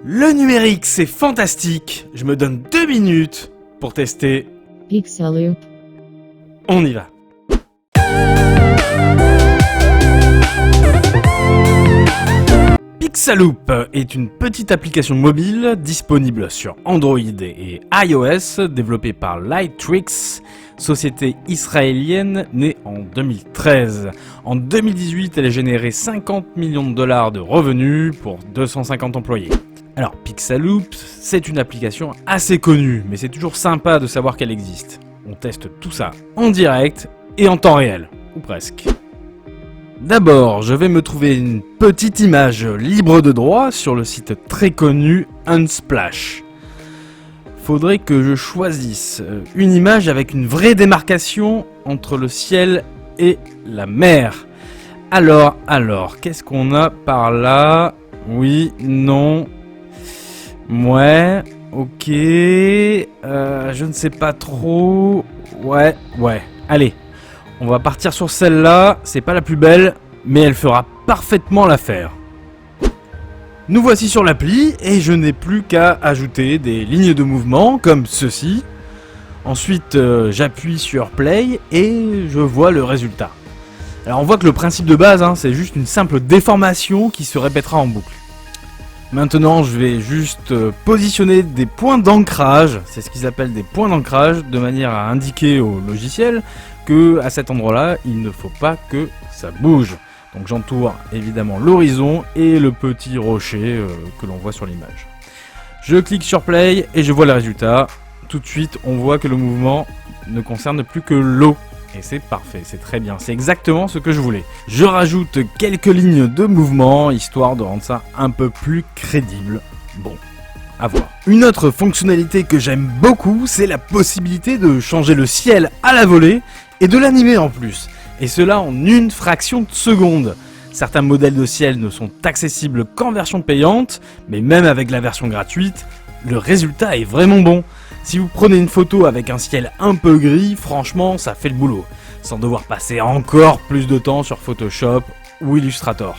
Le numérique, c'est fantastique. Je me donne 2 minutes pour tester. Pixaloop. On y va. Pixaloop est une petite application mobile disponible sur Android et iOS, développée par Lightricks, société israélienne née en 2013. En 2018, elle a généré 50 millions de dollars de revenus pour 250 employés. Alors, Pixaloop, c'est une application assez connue, mais c'est toujours sympa de savoir qu'elle existe. On teste tout ça en direct et en temps réel, ou presque. D'abord, je vais me trouver une petite image libre de droit sur le site très connu Unsplash. Faudrait que je choisisse une image avec une vraie démarcation entre le ciel et la mer. Alors, qu'est-ce qu'on a par là? Oui, non, ouais, ok, je ne sais pas trop, ouais, allez. On va partir sur celle-là, c'est pas la plus belle, mais elle fera parfaitement l'affaire. Nous voici sur l'appli, et je n'ai plus qu'à ajouter des lignes de mouvement, comme ceci. Ensuite, j'appuie sur Play, et je vois le résultat. Alors on voit que le principe de base, c'est juste une simple déformation qui se répétera en boucle. Maintenant, je vais juste positionner des points d'ancrage, c'est ce qu'ils appellent des points d'ancrage, de manière à indiquer au logiciel que à cet endroit-là, il ne faut pas que ça bouge. Donc j'entoure évidemment l'horizon et le petit rocher que l'on voit sur l'image. Je clique sur Play et je vois le résultat. Tout de suite, on voit que le mouvement ne concerne plus que l'eau. Et c'est parfait, c'est très bien, c'est exactement ce que je voulais. Je rajoute quelques lignes de mouvement, histoire de rendre ça un peu plus crédible. Bon, à voir. Une autre fonctionnalité que j'aime beaucoup, c'est la possibilité de changer le ciel à la volée et de l'animer en plus. Et cela en une fraction de seconde. Certains modèles de ciel ne sont accessibles qu'en version payante, mais même avec la version gratuite, le résultat est vraiment bon. Si vous prenez une photo avec un ciel un peu gris, franchement, ça fait le boulot, sans devoir passer encore plus de temps sur Photoshop ou Illustrator.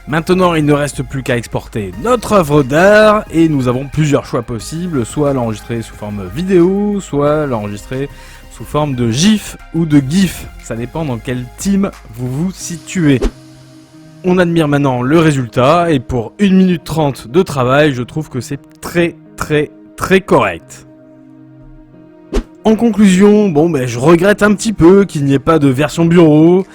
Maintenant, il ne reste plus qu'à exporter notre œuvre d'art, et nous avons plusieurs choix possibles, soit l'enregistrer sous forme vidéo, soit l'enregistrer sous forme de GIF ou de GIF, ça dépend dans quel team vous vous situez. On admire maintenant le résultat, et pour 1 minute 30 de travail, je trouve que c'est très correct. En conclusion, je regrette un petit peu qu'il n'y ait pas de version bureau.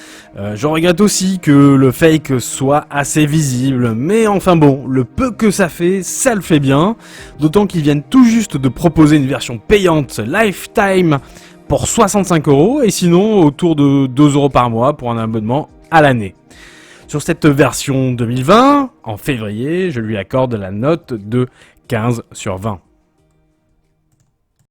Je regrette aussi que le fake soit assez visible. Mais enfin bon, le peu que ça le fait bien. D'autant qu'ils viennent tout juste de proposer une version payante Lifetime pour 65 €. Et sinon, autour de 2 € par mois pour un abonnement à l'année. Sur cette version 2020, en février, je lui accorde la note de 15 sur 20.